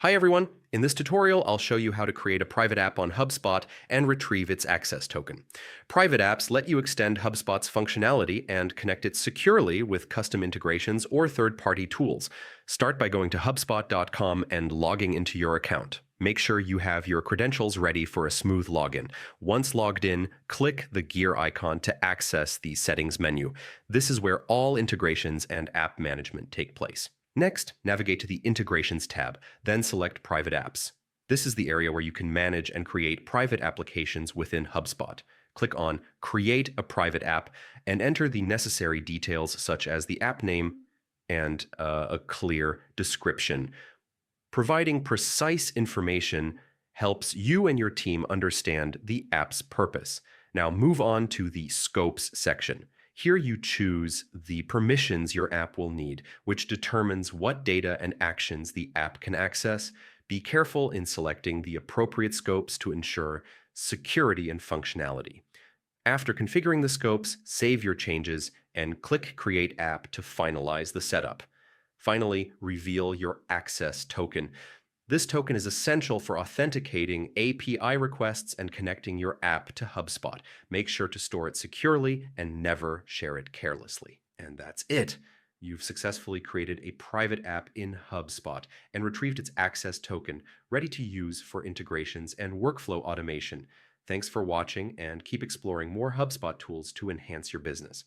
Hi everyone! In this tutorial, I'll show you how to create a private app on HubSpot and retrieve its access token. Private apps let you extend HubSpot's functionality and connect it securely with custom integrations or third-party tools. Start by going to hubspot.com and logging into your account. Make sure you have your credentials ready for a smooth login. Once logged in, click the gear icon to access the settings menu. This is where all integrations and app management take place. Next, navigate to the Integrations tab, then select Private Apps. This is the area where you can manage and create private applications within HubSpot. Click on Create a Private App and enter the necessary details such as the app name and a clear description. Providing precise information helps you and your team understand the app's purpose. Now move on to the Scopes section. Here you choose the permissions your app will need, which determines what data and actions the app can access. Be careful in selecting the appropriate scopes to ensure security and functionality. After configuring the scopes, save your changes and click Create App to finalize the setup. Finally, reveal your access token. This token is essential for authenticating API requests and connecting your app to HubSpot. Make sure to store it securely and never share it carelessly. And that's it. You've successfully created a private app in HubSpot and retrieved its access token, ready to use for integrations and workflow automation. Thanks for watching and keep exploring more HubSpot tools to enhance your business.